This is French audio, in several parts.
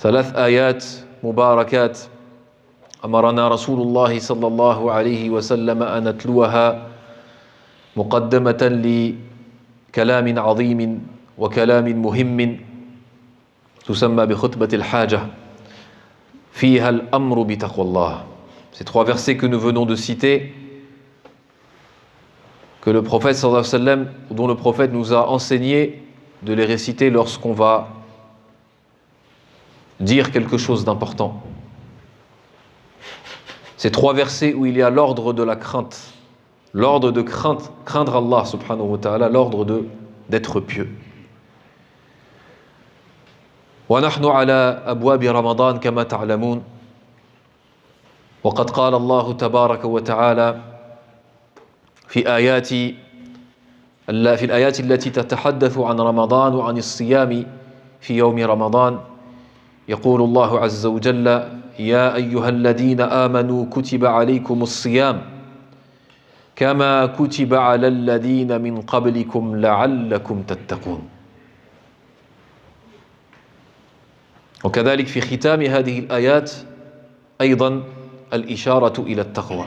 ثلاث آيات مباركات أمرنا رسول الله صلى الله عليه وسلم أن نتلوها مقدمة لكلام عظيم وكلام مهم تسمى بخطبة الحاجة فيها الأمر بتقوى الله. Ces trois versets que nous venons de citer, que le prophète sallallahu alayhi wa sallam, dont le prophète nous a enseigné de les réciter lorsqu'on va dire quelque chose d'important. Ces trois versets où il y a l'ordre de la crainte, l'ordre de craindre Allah subhanahu wa ta'ala, l'ordre d'être pieux. ونحن على أبواب رمضان كما تعلمون وقد قال الله تبارك وتعالى في الآيات التي تتحدث عن رمضان وعن الصيام في يوم رمضان يقول الله عز وجل يا أيها الذين آمنوا كتب عليكم الصيام كما كتب على الذين من قبلكم لعلكم تتقون. وكذلك في ختام هذه الآيات أيضا الإشارة إلى التقوى.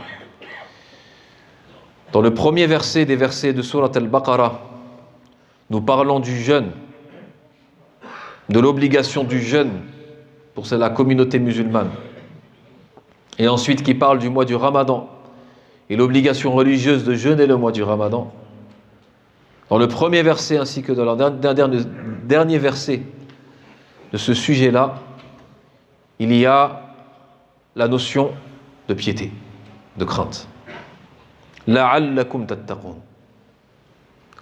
Dans le premier verset des versets de Surat al-Baqarah, nous parlons du jeûne, de l'obligation du jeûne pour la communauté musulmane. Et ensuite qui parle du mois du Ramadan et l'obligation religieuse de jeûner le mois du Ramadan. Dans le premier verset ainsi que dans le dernier verset de ce sujet-là, il y a la notion de piété, de crainte. La'allakum tattaqun.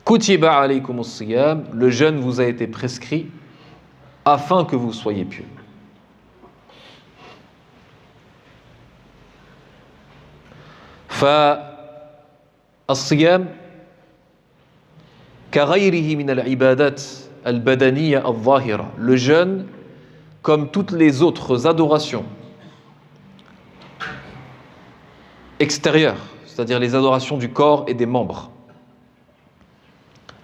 Kutiba alaykum as-siyam, le jeûne vous a été prescrit afin que vous soyez pieux. فالصيام كغيره من العبادات البدنية الظاهرة, le jeûne comme toutes les autres adorations extérieures, c'est-à-dire les adorations du corps et des membres,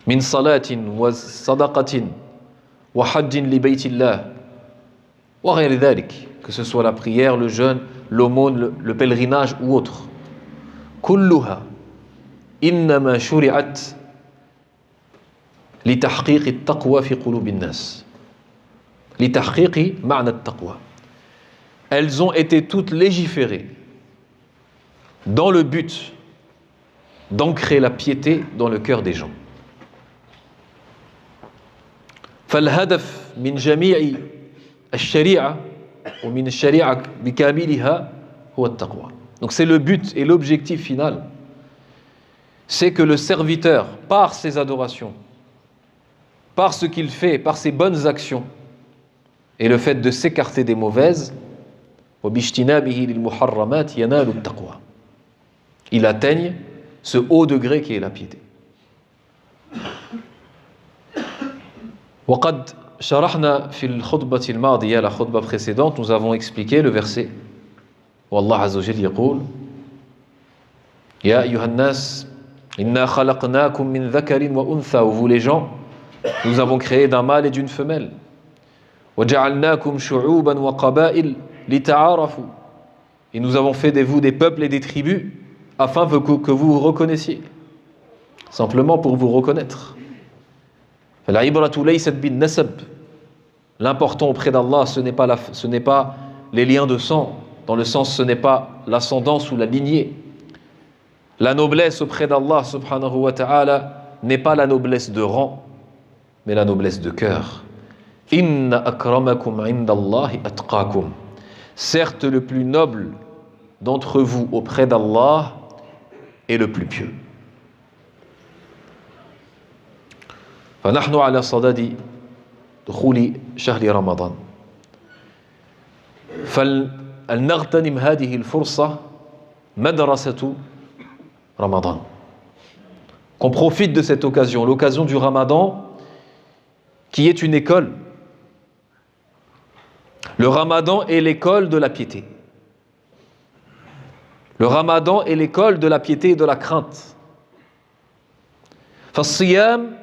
min salatin wa sadaqatin wa hajjin li baytillah wa ghayri dhalik, que ce soit la prière, le jeûne, l'aumône, le pèlerinage ou autre. كلها إنما شرعت لتحقيق التقوى في قلوب الناس. لتحقيق معنى التقوى. Elles ont été toutes légiférées dans le but d'ancrer la piété dans le cœur des gens. فالهدف من جميع الشريعة ومن الشريعة بكاملها هو التقوى. Donc c'est le but et l'objectif final, c'est que le serviteur, par ses adorations, par ce qu'il fait, par ses bonnes actions, et le fait de s'écarter des mauvaises, il atteigne ce haut degré qui est la piété. وقد شرحنا في الخطبة الماضية, la khutbah précédente, nous avons expliqué le verset والله عز وجل يقول يا أيها الناس إنا خلقناكم من ذكر وأنثى, vous les gens, nous avons créé d'un mâle et d'une femelle. وجعلناكم شعوبا وقبائل لتعارفوا, et nous avons fait de vous des peuples et des tribus afin que vous vous reconnaissiez, simplement pour vous reconnaître. فالعبرة ليست بالنسب, l'important auprès d'Allah ce n'est pas les liens de sang, dans le sens ce n'est pas l'ascendance ou la lignée. La noblesse auprès d'Allah subhanahu wa ta'ala n'est pas la noblesse de rang, mais la noblesse de cœur. Inna akramakum indallahi atqakum. Certes, le plus noble d'entre vous auprès d'Allah est le plus pieux. فنحن على صدد دخول شهر رمضان. فلنغتنم هذه الفرصة مدرسة رمضان. Qu'on profite de cette occasion, l'occasion du Ramadan, qui est une école. Le Ramadan est l'école de la piété. Le Ramadan est l'école de la piété et de la crainte. فالصيام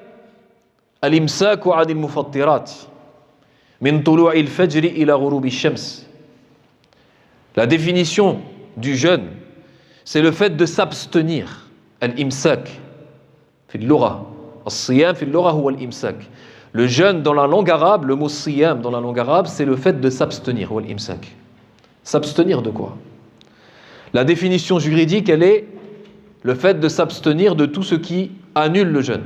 الإمساك عن المفطرات. min tulu'il fajri ila ghurubi shams. La définition du jeûne, c'est le fait de s'abstenir. Al-imsak, fi al-lugha. As-siyam fi al-lugha huwa al-imsak. Le jeûne dans la langue arabe, le mot siyam dans la langue arabe, c'est le fait de s'abstenir, huwa al-imsak. S'abstenir de quoi? La définition juridique, elle est le fait de s'abstenir de tout ce qui annule le jeûne.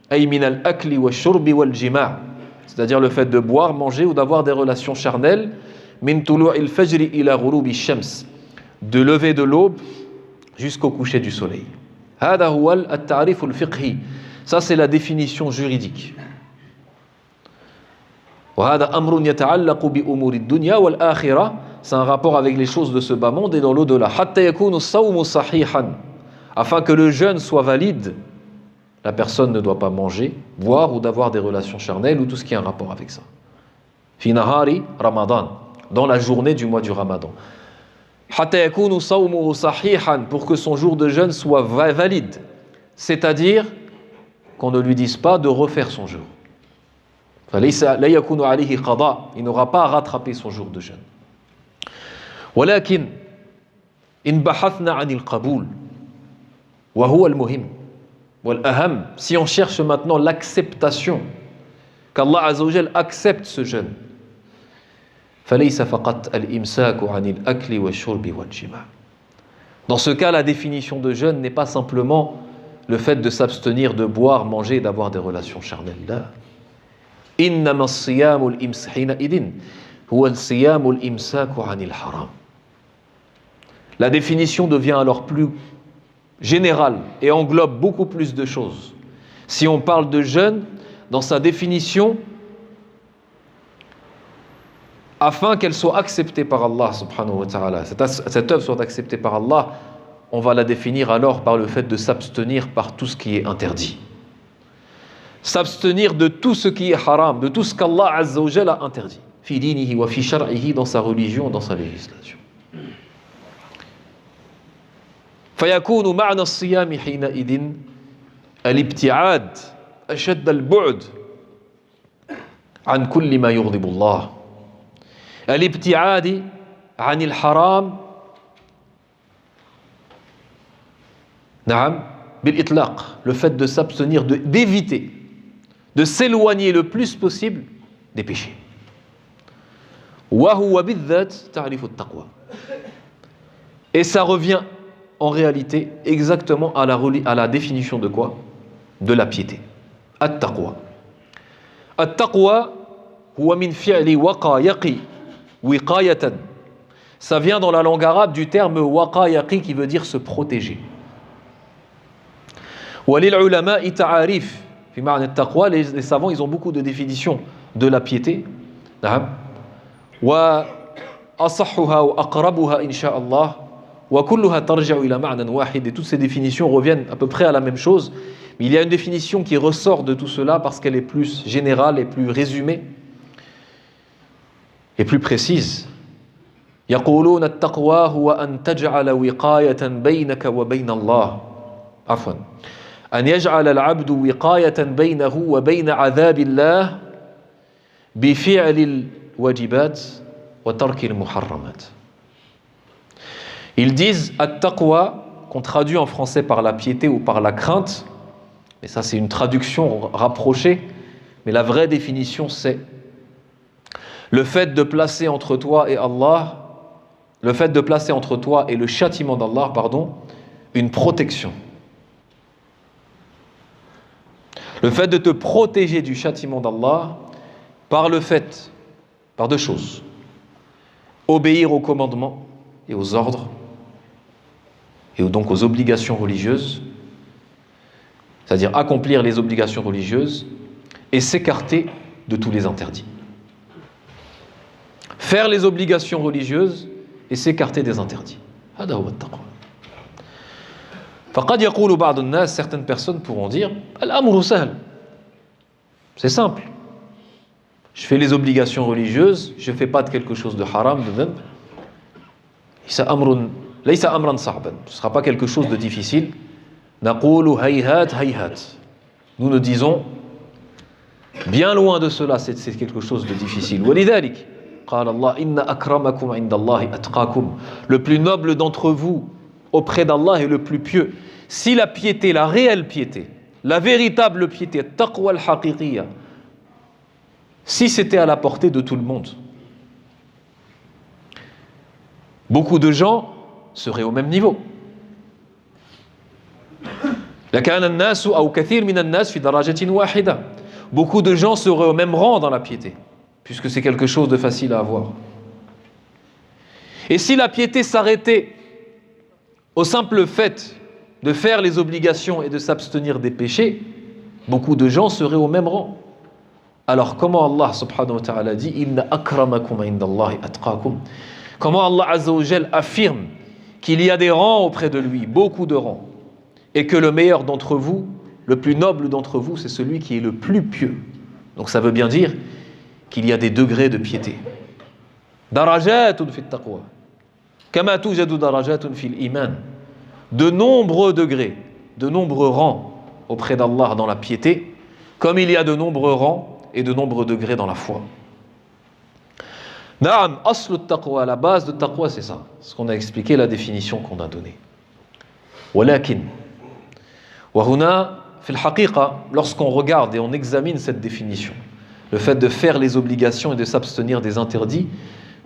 Ay min al-akli wa shurbi wal jima'. C'est-à-dire le fait de boire, manger ou d'avoir des relations charnelles. Min tulu'il fajri ila ghurubi shams. De lever de l'aube jusqu'au coucher du soleil. Hada huwa at-ta'rif al-fiqhi. Ça, c'est la définition juridique. وهذا أمر يتعلق بأمور الدنيا والآخرة. C'est un rapport avec les choses de ce bas monde et dans l'au-delà. حتى يكون الصوم صحيحا. Afin que le jeûne soit valide, la personne ne doit pas manger, boire ou d'avoir des relations charnelles ou tout ce qui a un rapport avec ça. في نهار رمضان. Dans la journée du mois du Ramadan. حتى يكون صومه صحيحا. Pour que son jour de jeûne soit valide. C'est-à-dire qu'on ne lui dise pas de refaire son jour. فليس لا يكون عليه قضاء. Il n'aura pas à rattraper son jour de jeûne. ولكن إن بحثنا عن القبول وهو المهم والأهم. Si on cherche maintenant l'acceptation, qu'Allah Azza wa Jal accepte ce jeûne, فليس فقط الإمساك عن الأكل والشرب والجماع. Dans ce cas, la définition de jeûne n'est pas simplement le fait de s'abstenir de boire, manger et d'avoir des relations charnelles. Là. إنما الصيام الإمس حينئذ هو الصيام الإمساك عن الحرام. La définition devient alors plus générale et englobe beaucoup plus de choses. Si on parle de jeûne, dans sa définition, afin qu'elle soit acceptée par Allah subhanahu wa ta'ala, cette œuvre soit acceptée par Allah, on va la définir alors par le fait de s'abstenir par tout ce qui est interdit. S'abstenir de tout ce qui est haram, de tout ce qu'Allah Azza wa Jalla a interdit. Fi dinihi wa fi shar'ihi, dans sa religion, dans sa législation. فيكون معنى الصيام حينئذ الابتعاد أشد البعد عن كل ما يغضب الله. الابتعاد عن الحرام نعم بالإطلاق. Le fait de s'abstenir, d'éviter, de s'éloigner le plus possible des péchés. وهو بالذات تعريف التقوى. Et ça revient en réalité exactement à la définition de quoi? De la piété. At-taqwa. At-taqwa huwa min fi'li waqa yaqi wiqayatan. Ça vient dans la langue arabe du terme waqa yaqi qui veut dire se protéger. Wa lil ulama'i ta'arif fi ma'na at-taqwa. Les savants, ils ont beaucoup de définitions de la piété. Wa asahhuha wa aqrabuha insha'Allah. Et toutes ces définitions reviennent à peu près à la même chose, mais il y a une définition qui ressort de tout cela parce qu'elle est plus générale et plus résumée et plus précise. يقولون التقوى هو أن تجعل وقاية بينك وبين الله عفوا أن يجعل العبد وقاية بينه وبين عذاب الله بفعل الواجبات وترك المحرمات. Ils disent at-taqwa, qu'on traduit en français par la piété ou par la crainte, mais ça c'est une traduction rapprochée, mais la vraie définition c'est le fait de placer entre toi et Allah, le fait de placer entre toi et le châtiment d'Allah, une protection. Le fait de te protéger du châtiment d'Allah par deux choses. Obéir aux commandements et aux ordres, et donc aux obligations religieuses, c'est-à-dire accomplir les obligations religieuses et s'écarter de tous les interdits. Faire les obligations religieuses et s'écarter des interdits. هذا هو التقوى. فقد يقول بعض الناس, certaines personnes pourront dire الأمر سهل. C'est simple. Je fais les obligations religieuses, je ne fais pas de quelque chose de haram, de dhanb. ليس أمرا صعبا. Ce ne sera pas quelque chose de difficile. نقول هيهات هيهات. Nous disons Bien loin de cela, c'est quelque chose de difficile. ولذلك قال الله إن أكرمكم عند الله أتقاكم. Le plus noble d'entre vous auprès d'Allah est le plus pieux. Si la piété, la réelle piété, la véritable piété, taqwa al-haqiqiyya, si c'était à la portée de tout le monde, beaucoup de gens seraient au même niveau. لكان الناس أو كثير من الناس في درجة واحدة. Beaucoup de gens seraient au même rang dans la piété, puisque c'est quelque chose de facile à avoir. Et si la piété s'arrêtait au simple fait de faire les obligations et de s'abstenir des péchés, beaucoup de gens seraient au même rang. Alors comment Allah subhanahu wa ta'ala dit Inna akramakum indallahi atqakum. Comment Allah azza wa jal affirme qu'il y a des rangs auprès de lui, beaucoup de rangs, et que le meilleur d'entre vous, le plus noble d'entre vous, c'est celui qui est le plus pieux. Donc ça veut bien dire qu'il y a des degrés de piété. Darajatun fi taqwa. Kama tujadu darajatun fil iman. De nombreux degrés, de nombreux rangs auprès d'Allah dans la piété, comme il y a de nombreux rangs et de nombreux degrés dans la foi. Na'am, aslu taqwa, la base de taqwa, c'est ça. Ce qu'on a expliqué, la définition qu'on a donnée. Walakin, wa huna fil haqiqa, lorsqu'on regarde et on examine cette définition, le fait de faire les obligations et de s'abstenir des interdits,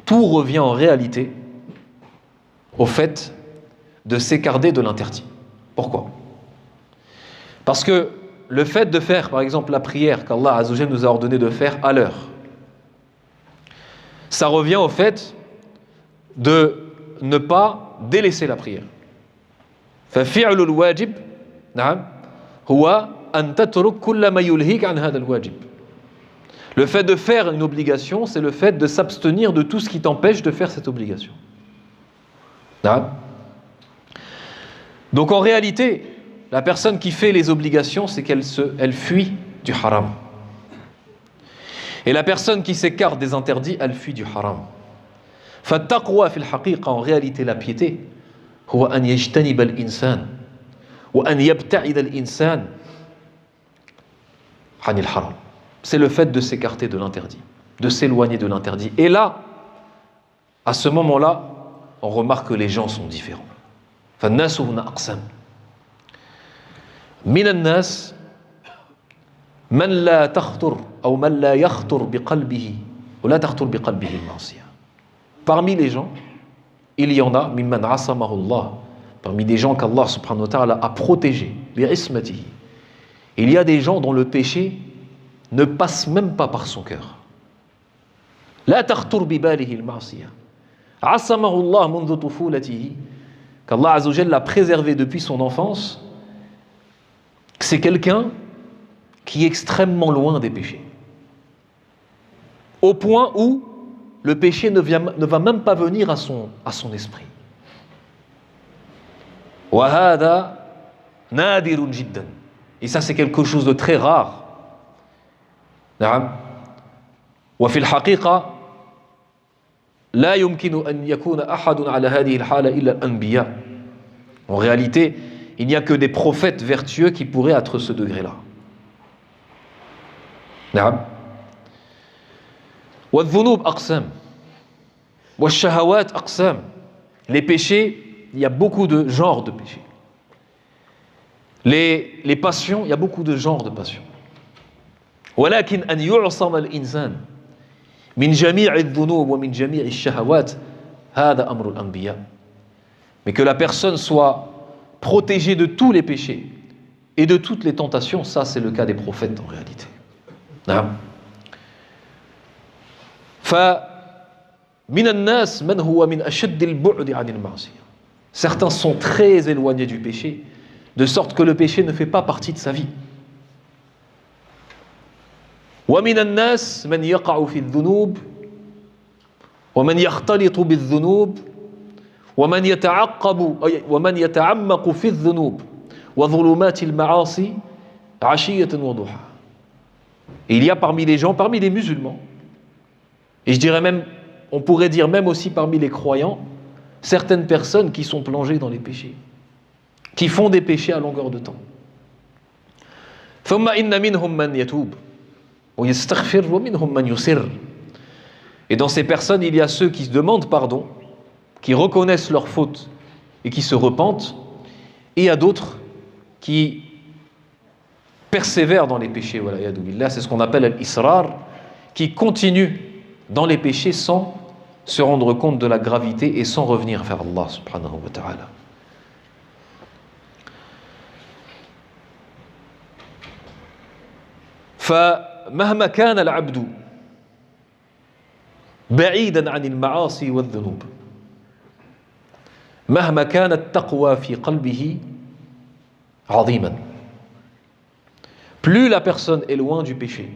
tout revient en réalité au fait de s'écarter de l'interdit. Pourquoi ? Parce que le fait de faire, par exemple, la prière qu'Allah Azza wa Jalla nous a ordonné de faire à l'heure, ça revient au fait de ne pas délaisser la prière. ففعل الواجب نعم هو أن تترك كل ما يلهيك عن هذا الواجب. Le fait de faire une obligation, c'est le fait de s'abstenir de tout ce qui t'empêche de faire cette obligation. نعم. Donc en réalité, la personne qui fait les obligations, c'est elle fuit du haram. Et la personne qui s'écarte des interdits, elle fuit du haram. فالتقوى في الحقيقة, en réalité la piété, هو أن يجتنب الإنسان وأن يبتعد الإنسان عن الحرام. C'est le fait de s'écarter de l'interdit, de s'éloigner de l'interdit. Et là, à ce moment-là, on remarque que les gens sont différents. فالناس هنا أقسام. من الناس من لا تخطر أو من لا يخطر بقلبه ولا تخطر بقلبه المعصية. Parmi les gens, il y en a ممن عصمه الله, parmi des gens qu'Allah subhanahu wa ta'ala a protégés, بعصمته. Il y a des gens dont le péché ne passe même pas par son cœur. لا تخطر بباله المعصية. عصمه الله منذ طفولته, qu'Allah Azza wa Jalla l'a préservé depuis son enfance. C'est quelqu'un qui est extrêmement loin des péchés. Au point où le péché ne va même pas venir à son esprit. وَهَذَا نَادِرٌ جِدًّا. Et ça, c'est quelque chose de très rare. نعم. وفي الحقيقة لا يمكن أن يكون أحد على هذه الحالة إلا الأنبياء. En réalité, il n'y a que des prophètes vertueux qui pourraient être ce degré-là. نعم. والذنوب أقسام والشهوات أقسام. Les péchés, il y a beaucoup de genres de péchés. Les passions, il y a beaucoup de genres de passions. ولكن أن يعصم الإنسان من جميع الذنوب ومن جميع الشهوات هذا أمر الأنبياء. Mais que la personne soit protégée de tous les péchés et de toutes les tentations, ça c'est le cas des prophètes en réalité. نعم. فمن الناس من هو من أشد البعد عن المعصية. Certains sont très éloignés du péché, de sorte que le péché ne fait pas partie de sa vie. ومن الناس من يقع في الذنوب ومن يختلط بالذنوب ومن يتعمق في الذنوب وظلمات المعاصي عشية وضحى. Il y a parmi les gens, parmi les musulmans, et je dirais même, on pourrait dire même aussi parmi les croyants, certaines personnes qui sont plongées dans les péchés, qui font des péchés à longueur de temps. ثم إن منهم من يتوب. وَيَسْتَغْفِرْ وَمِنْهُمْ مَنْ يُسِرْ. Et dans ces personnes, il y a ceux qui se demandent pardon, qui reconnaissent leurs fautes et qui se repentent, et il y a d'autres qui persévèrent dans les péchés. C'est ce qu'on appelle al-israr, qui continuent dans les péchés sans se rendre compte de la gravité et sans revenir vers Allah subhanahu wa ta'ala. فمهما كان العبد بعيدا عن المعاصي والذنوب مهما كانت التقوى في قلبه عظيما. Plus la personne est loin du péché,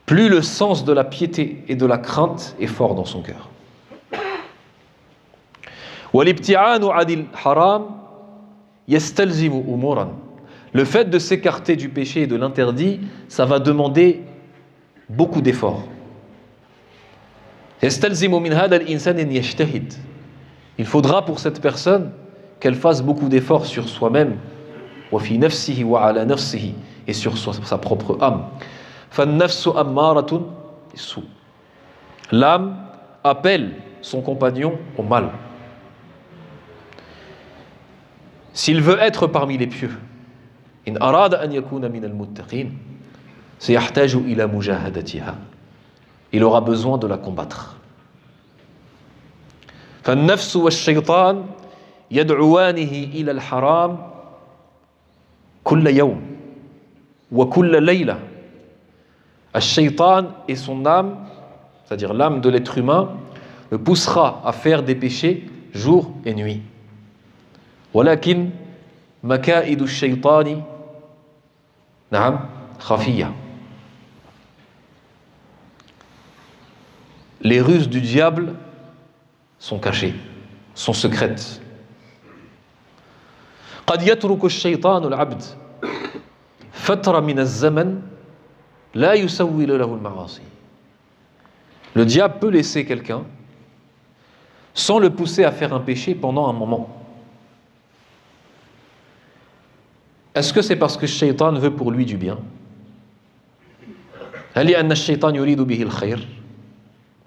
plus le sens de la piété et de la crainte est fort dans son cœur. والابتعاد عن الحرام يستلزم أمورا. Le fait de s'écarter du péché et de l'interdit, ça va demander beaucoup d'efforts. يستلزم من هذا الإنسان أن يجتهد. Il faudra pour cette personne qu'elle fasse beaucoup d'efforts sur soi-même, وفي نفسه وعلى نفسه, et sur sa propre âme. فالنفس أمارة بالسوء. L'âme appelle son compagnon au mal. S'il veut être parmi les pieux, إن أراد أن يكون من المتقين سيحتاج إلى مجاهدتها. Il aura besoin de la combattre. فالنفس والشيطان يدعوانه إلى الحرام كل يوم وكل ليلة. الشيطان et son âme, c'est-à-dire l'âme de l'être humain, le poussera à faire des péchés jour et nuit. ولكن مكائد الشيطان نعم خفية. Les ruses du diable sont cachées, sont secrètes. قد يترك الشيطان العبد فترة من الزمن لا يسول له المعاصي. Le diable peut laisser quelqu'un sans le pousser à faire un péché pendant un moment. Est-ce que c'est parce que le shaitan veut pour lui du bien? هل لأن الشيطان يريد به الخير؟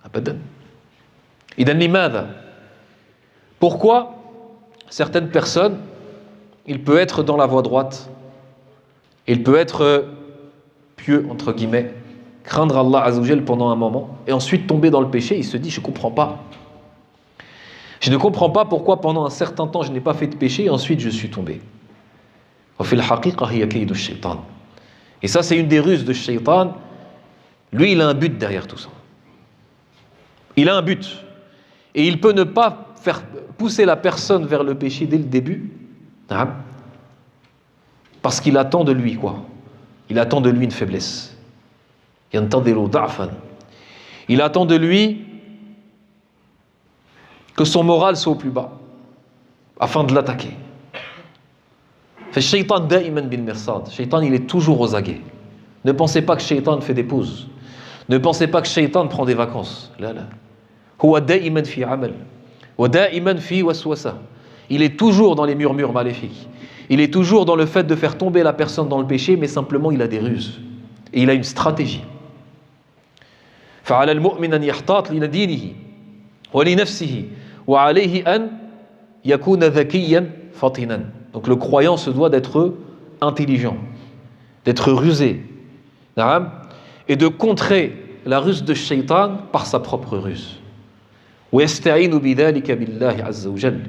أبدا. إذن لماذا؟ Pourquoi certaines personnes, il peut être dans la voie droite, il peut être pieux entre guillemets, craindre Allah Azzawajal pendant un moment, et ensuite tomber dans le péché, il se dit je ne comprends pas. Je ne comprends pas pourquoi pendant un certain temps je n'ai pas fait de péché et ensuite je suis tombé. Et ça c'est une des ruses de shaitan. Lui il a un but derrière tout ça. Il a un but. Et il peut ne pas faire pousser la personne vers le péché dès le début. Parce qu'il attend de lui quoi? Il attend de lui une faiblesse. Il attend de lui que son moral soit au plus bas afin de l'attaquer. Shaitan da'iman bil mirsad. Shaitan il est toujours aux aguets. Ne pensez pas que Shaitan fait des pauses. Ne pensez pas que Shaitan prend des vacances. Là. Huwa da'iman fi amal. Wa da'iman fi waswasa. Il est toujours dans les murmures maléfiques. Il est toujours dans le fait de faire tomber la personne dans le péché, mais simplement il a des ruses. Et il a une stratégie. فعلى المؤمن أن يحتاط لدينه ولنفسه وعليه أن يكون ذكيا فطنا. Donc le croyant se doit d'être intelligent, d'être rusé, et de contrer la ruse de Shaitan par sa propre ruse. ويستعين بذلك بالله عز وجل.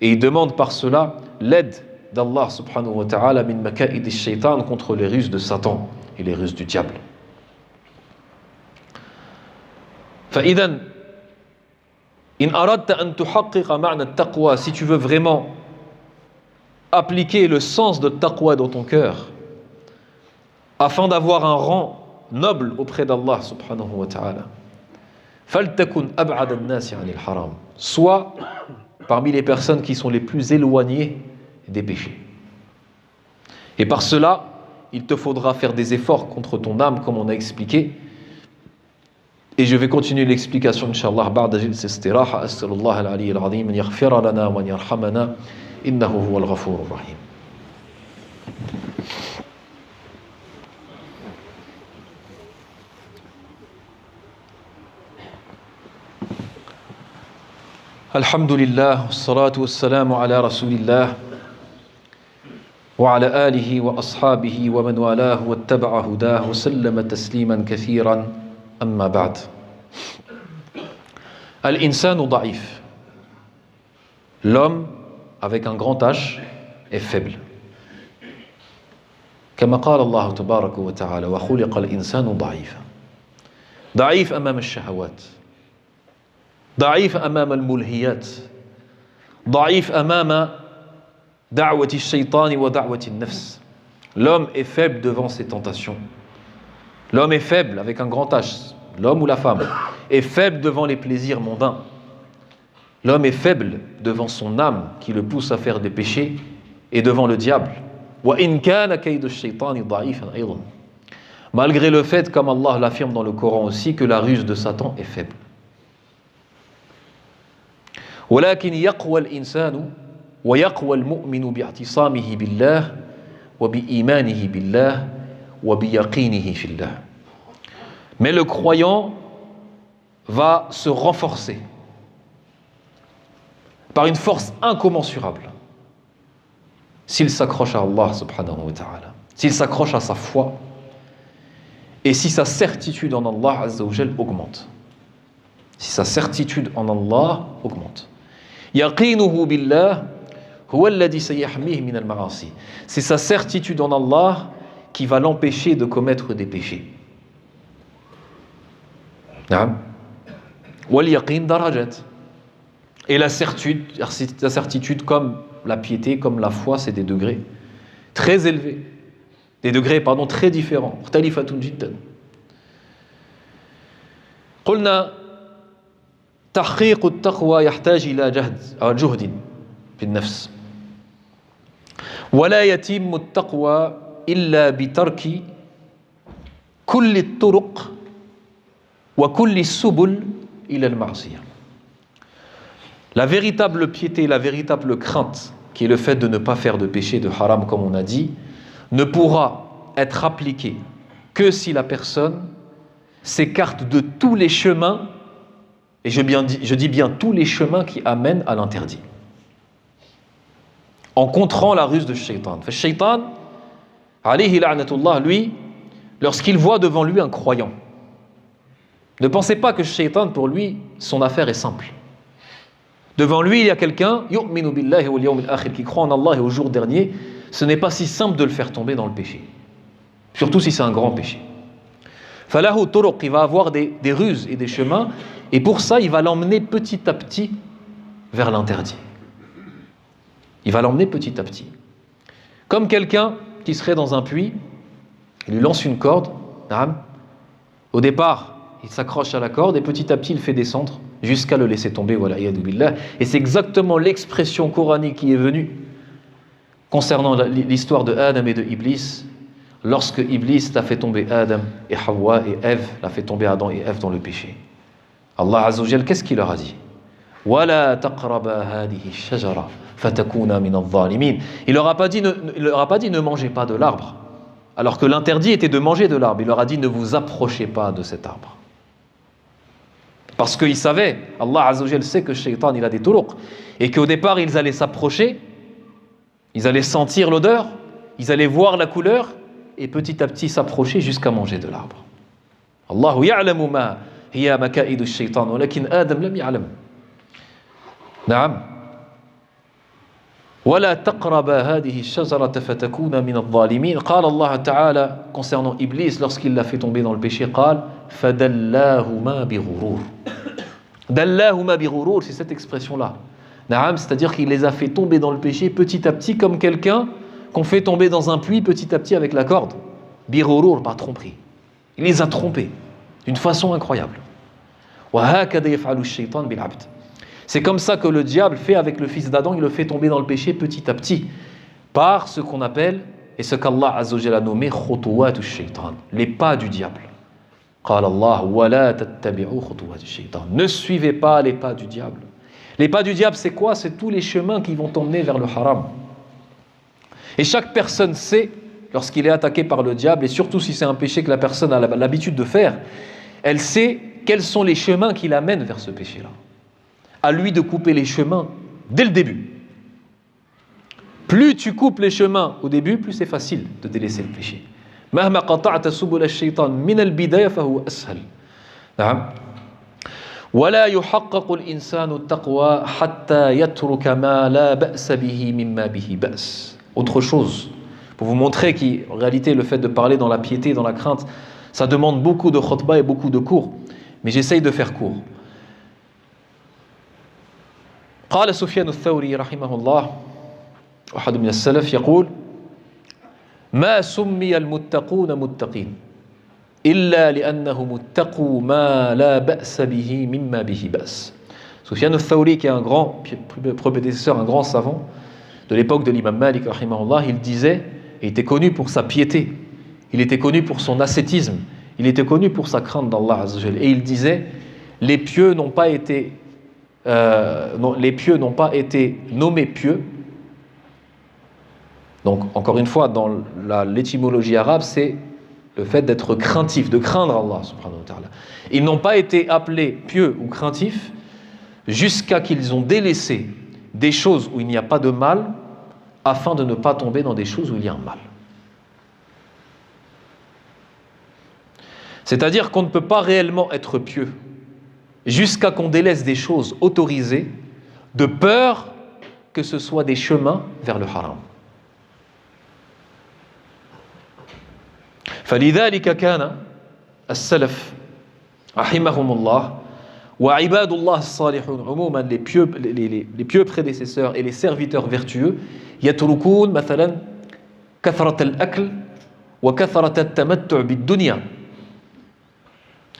Et il demande par cela l'aide d'Allah subhanahu wa ta'ala min makaid ash-shaytan, contre les ruses de Satan et les ruses du diable. فإذا إن أردت أن تحقق معنى التقوى, si tu veux vraiment appliquer le sens de taqwa dans ton cœur afin d'avoir un rang noble auprès d'Allah subhanahu wa ta'ala, فلتكن أبعد الناس عن الحرام. Sois parmi les personnes qui sont les plus éloignées des péchés. Et par cela, il te faudra faire des efforts contre ton âme, comme on a expliqué. Et je vais continuer l'explication, Inch'Allah, بعد جلسة استراحة. أسأل الله العلي العظيم أن يغفر لنا وأن يرحمنا إنه هو الغفور الرحيم. الحمد لله والصلاة والسلام على رسول الله وعلى آله وأصحابه ومن والاه واتبع هداه وسلم تسليما كثيرا أما بعد الإنسان ضعيف. L'homme avec un grand H est faible. كما قال الله تبارك وتعالى وخلق الإنسان ضعيفا. ضعيف أمام الشهوات، ضعيف أمام الملهيات، ضعيف أمام دعوة الشيطان ودعوة النفس. L'homme est faible devant ses tentations. L'homme est faible avec un grand H, l'homme ou la femme, est faible devant les plaisirs mondains. L'homme est faible devant son âme qui le pousse à faire des péchés et devant le diable. وَإِنْ كَانَ كَيْدُ الشَّيْطَانِ ضَعِيفًا أيضًا. Malgré le fait, comme Allah l'affirme dans le Coran aussi, que la ruse de Satan est faible. ولكن يقوى الإنسان ويقوى المؤمن باعتصامه بالله وبإيمانه بالله وبيقينه في الله. Mais le croyant va se renforcer par une force incommensurable s'il s'accroche à Allah subhanahu wa ta'ala, s'il s'accroche à sa foi et si sa certitude en Allah azza wa jal augmente. Si sa certitude en Allah augmente. Yaqinuhu billah huwa alladhi sayahmihi min al-ma'asi. C'est sa certitude en Allah qui va l'empêcher de commettre des péchés. Naam. Wal yaqin darajat. Et la certitude comme la piété, comme la foi, c'est des degrés très élevés. Des degrés, très différents. مختلفة جدا. قلنا تحقيق التقوى يحتاج إلى جهد في النفس. ولا يتم التقوى إلا بترك كل الطرق وكل السبل إلى المعصية. La véritable piété, la véritable crainte, qui est le fait de ne pas faire de péché, de haram, comme on a dit, ne pourra être appliquée que si la personne s'écarte de tous les chemins, et je dis bien tous les chemins qui amènent à l'interdit, en contrant la ruse de Shaitan. Le Shaitan, alayhi la'natullah, lui, lorsqu'il voit devant lui un croyant, ne pensez pas que Shaitan, pour lui, son affaire est simple. Devant lui, il y a quelqu'un, yu'minu billahi wal yawmil akhir, qui croit en Allah et au jour dernier. Ce n'est pas si simple de le faire tomber dans le péché. Surtout si c'est un grand péché. Falahu turuq, il va avoir des ruses et des chemins, et pour ça, il va l'emmener petit à petit vers l'interdit. Il va l'emmener petit à petit. Comme quelqu'un qui serait dans un puits, il lui lance une corde, au départ, il s'accroche à la corde et petit à petit il fait descendre jusqu'à le laisser tomber, voilà, iyadu billah. Et c'est exactement l'expression coranique qui est venue concernant l'histoire de Adam et de Iblis, lorsque Iblis l'a fait tomber Adam et Hawa et Ève, l'a fait tomber Adam et Ève dans le péché. Allah azza wa jal, qu'est-ce qu'il leur a dit? وَلَا تَقْرَبَا هَذِهِ الشَّجَرَةَ فَتَكُونَا مِنَ الظَّالِمِينَ. Il leur a pas dit ne mangez pas de l'arbre, alors que l'interdit était de manger de l'arbre. Il leur a dit ne vous approchez pas de cet arbre. Parce qu'il savait, Allah azza wa jal sait que Shaitan il a des turuq, et qu'au départ ils allaient s'approcher, ils allaient sentir l'odeur, ils allaient voir la couleur, et petit à petit s'approcher jusqu'à manger de l'arbre. Allahu ya'lamu ma hiya maka'idu ash-shaytan, walakin Adam lam ya'lam. Naam. ولا تقربا هذه الشجرة فتكونا من الظالمين. قال الله تعالى concernant Iblis lorsqu'il l'a fait tomber dans le péché, قال فدلاهما بغرور. دلاهما بغرور, c'est cette expression-là. Naam, c'est-à-dire qu'il les a fait tomber dans le péché petit à petit, comme quelqu'un qu'on fait tomber dans un puits petit à petit avec la corde. Bighurur, par tromperie. Il les a trompés d'une façon incroyable. وهكذا يفعل الشيطان بالعبد. C'est comme ça que le diable fait avec le fils d'Adam, il le fait tomber dans le péché petit à petit, par ce qu'on appelle, et ce qu'Allah azza wa jalla a nommé khutuwat ash-shaytan, les pas du diable. قال الله ولا تتبعوا خطوات الشيطان. Ne suivez pas les pas du diable. Les pas du diable, c'est quoi? C'est tous les chemins qui vont t'emmener vers le haram. Et chaque personne sait, lorsqu'il est attaqué par le diable, et surtout si c'est un péché que la personne a l'habitude de faire, elle sait quels sont les chemins qui l'amènent vers ce péché-là. à lui de couper les chemins dès le début. Plus tu coupes les chemins au début, plus c'est facile de délaisser le péché. مهما قطعت سبل الشيطان من البداية فهو أسهل. نعم. ولا يحقق الإنسان التقوى حتى يترك ما لا بأس به مما به بأس. Autre chose, pour vous montrer qu'en réalité le fait de parler dans la piété, dans la crainte, ça demande beaucoup de khutbah et beaucoup de cours, mais j'essaye de faire court. قال سفيان الثوري رحمه الله واحد من السلف يقول ما سمي المتقون متقين إلا لأنهم اتقوا ما لا بأس به مما به بأس. Sufyan al-Thawri, qui est un grand prédécesseur, un grand savant de l'époque de l'imam Malik rahimahullah, il disait, il était connu pour sa piété, il était connu pour son ascétisme, il était connu pour sa crainte d'Allah Azza wa Jal, et il disait les pieux n'ont pas été nommés pieux. Donc, encore une fois, dans l'étymologie arabe, c'est le fait d'être craintif, de craindre Allah subhanahu wa ta'ala. Ils n'ont pas été appelés pieux ou craintifs jusqu'à qu'ils ont délaissé des choses où il n'y a pas de mal afin de ne pas tomber dans des choses où il y a un mal. C'est-à-dire qu'on ne peut pas réellement être pieux jusqu'à qu'on délaisse des choses autorisées de peur que ce soit des chemins vers le haram. فلذلك كان السلف رحمهم الله وعباد الله الصالحون عموما les pieux prédécesseurs et les serviteurs vertueux يتركون مثلا كثرة الأكل وكثرة التمتع بالدنيا.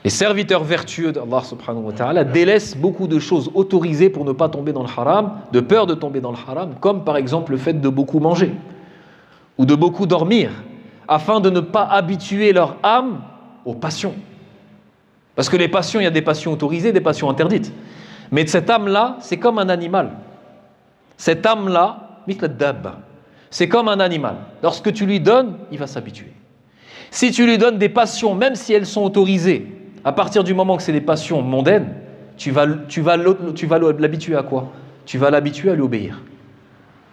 Les serviteurs vertueux d'Allah subhanahu wa ta'ala délaissent beaucoup de choses autorisées pour ne pas tomber dans le haram, de peur de tomber dans le haram, comme par exemple le fait de beaucoup manger ou de beaucoup dormir, afin de ne pas habituer leur âme aux passions. Parce que les passions, il y a des passions autorisées, des passions interdites. Mais cette âme-là, c'est comme un animal. Cette âme-là, c'est comme un animal. Lorsque tu lui donnes, il va s'habituer. Si tu lui donnes des passions, même si elles sont autorisées, à partir du moment que c'est des passions mondaines, tu vas l'habituer à quoi? Tu vas l'habituer à lui obéir.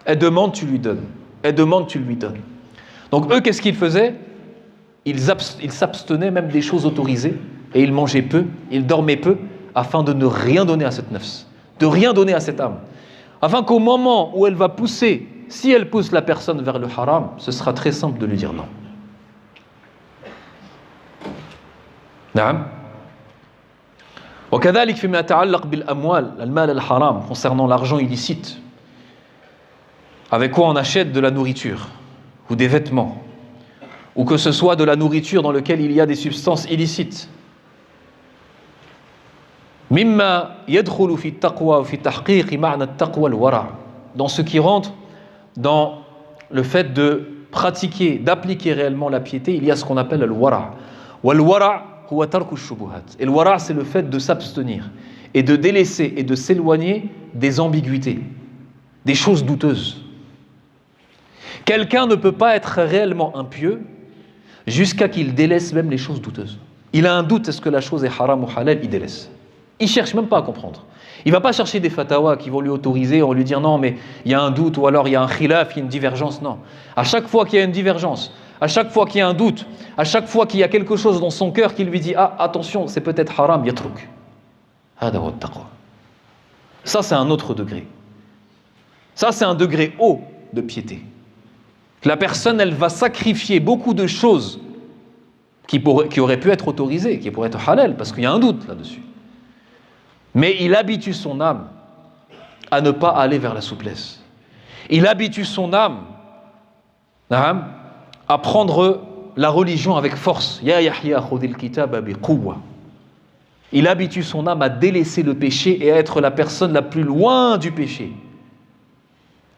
Elle demande, tu lui donnes. Elle demande, tu lui donnes. Donc eux, qu'est-ce qu'ils faisaient? Ils s'abstenaient même des choses autorisées et ils mangeaient peu, ils dormaient peu, afin de ne rien donner à cette nafs, de rien donner à cette âme. Afin qu'au moment où elle va pousser, si elle pousse la personne vers le haram, ce sera très simple de lui dire non. نعم. وكذلك فيما يتعلق بالأموال المال الحرام concernant l'argent illicite. Avec quoi on achète de la nourriture ou des vêtements, ou que ce soit de la nourriture dans laquelle il y a des substances illicites. مما يدخل في التقوى وفي تحقيق معنى التقوى الورع. Dans ce qui rentre dans le fait de pratiquer, d'appliquer réellement la piété, il y a ce qu'on appelle le wara. والورع هو ترك الشبهات. Et le wara, c'est le fait de s'abstenir et de délaisser et de s'éloigner des ambiguïtés, des choses douteuses. Quelqu'un ne peut pas être réellement impieux jusqu'à qu'il délaisse même les choses douteuses. Il a un doute, est-ce que la chose est haram ou halal, il délaisse. Il ne cherche même pas à comprendre. Il ne va pas chercher des fatawas qui vont lui autoriser, on lui dire non, mais il y a un doute, ou alors il y a un khilaf, il y a une divergence. Non. À chaque fois qu'il y a une divergence, à chaque fois qu'il y a un doute, à chaque fois qu'il y a quelque chose dans son cœur qui lui dit ah, attention, c'est peut-être haram, yatruk. Hada huwa at-taqwa. Ça, c'est un autre degré. Ça, c'est un degré haut de piété. La personne, elle va sacrifier beaucoup de choses qui auraient pu être autorisées, qui pourraient être halal, parce qu'il y a un doute là-dessus. Mais il habitue son âme à ne pas aller vers la souplesse. Il habitue son âme à prendre la religion avec force. Ya Yahya khudil kitaba bi quwwa. Il habitue son âme à délaisser le péché et à être la personne la plus loin du péché,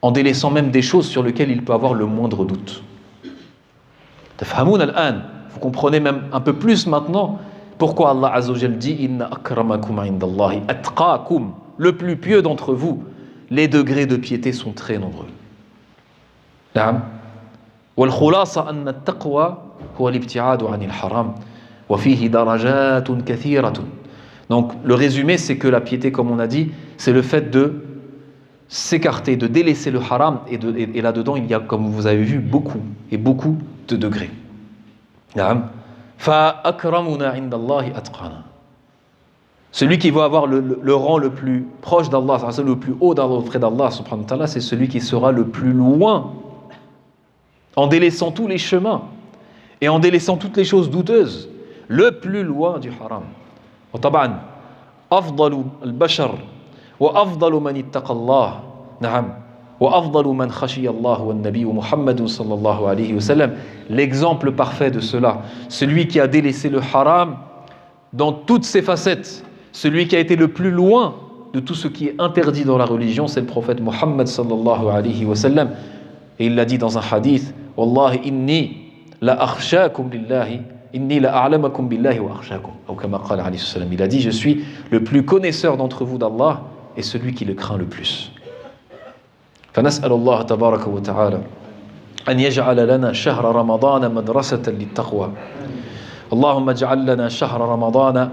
en délaissant même des choses sur lesquelles il peut avoir le moindre doute. Tafhamoun al-an, vous comprenez même un peu plus maintenant pourquoi Allah Azza wa Jal dit Inna akramakum indallahi atqakum, le plus pieux d'entre vous. Les degrés de piété sont très nombreux. Na'am. Wal khulasa anna at-taqwa huwa al-ibti'adu 'anil haram wa fihi darajatun kathiratun. Donc le résumé, c'est que la piété, comme on a dit, c'est le fait de s'écarter, de délaisser le haram, et là-dedans, il y a, comme vous avez vu, beaucoup de degrés. فَأَكْرَمُنَا عِنْدَ اللَّهِ أَتْقَانَا. Celui qui va avoir le rang le plus proche d'Allah, le plus haut auprès d'Allah, subhanahu wa ta'ala, c'est celui qui sera le plus loin, en délaissant tous les chemins, et en délaissant toutes les choses douteuses, le plus loin du haram. وطبعا أفضل البشر وأفضل من اتقى الله نعم وأفضل من خشي الله والنبي محمد صلى الله عليه وسلم. L'exemple parfait de cela, celui qui a délaissé le haram dans toutes ses facettes, celui qui a été le plus loin de tout ce qui est interdit dans la religion, c'est le prophète Muhammad sallallahu alayhi wa sallam. Et il l'a dit dans un hadith, Wallahi inni la akhshakum lillahi inni la a'lamakum billahi wa akhshakum. Ou kama qala alayhi salam. Il a dit, je suis le plus connaisseur d'entre vous d'Allah et celui qui le craint le plus. فنسأل الله تبارك وتعالى أن يجعل لنا شهر رمضان مدرسة للتقوى. اللهم اجعل لنا شهر رمضان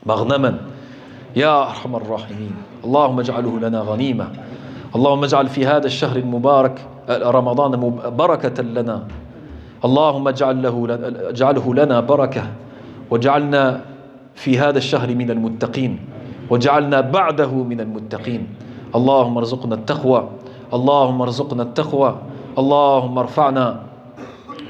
مغنما يا أرحم الراحمين. اللهم اجعله لنا غنيمة. اللهم اجعل في هذا الشهر المبارك رمضان بركة لنا. اللهم اجعله لنا بركة واجعلنا في هذا الشهر من المتقين واجعلنا بعده من المتقين. اللهم ارزقنا التقوى. اللهم ارزقنا التقوى. اللهم ارفعنا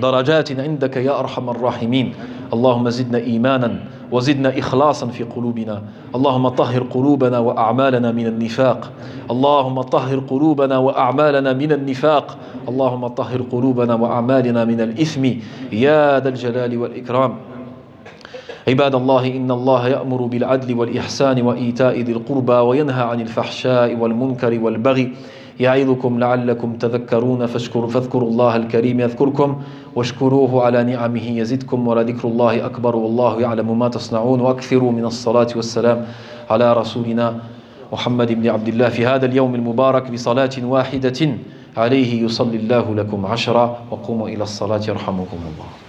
درجات عندك يا أرحم الراحمين. اللهم زدنا إيمانا وزدنا إخلاصا في قلوبنا. اللهم طهر قلوبنا وأعمالنا من النفاق. اللهم طهر قلوبنا وأعمالنا من النفاق. اللهم طهر قلوبنا وأعمالنا من الإثم يا ذا الجلال والإكرام. عباد الله إن الله يأمر بالعدل والإحسان وإيتاء ذي القربى وينهى عن الفحشاء والمنكر والبغي يعظكم لعلكم تذكرون فاذكروا الله الكريم يذكركم واشكروه على نعمه يزدكم ولذكر الله أكبر والله يعلم ما تصنعون. واكثروا من الصلاة والسلام على رسولنا محمد بن عبد الله في هذا اليوم المبارك بصلاة واحدة عليه يصلي الله لكم 10. وقوموا إلى الصلاة يرحمكم الله.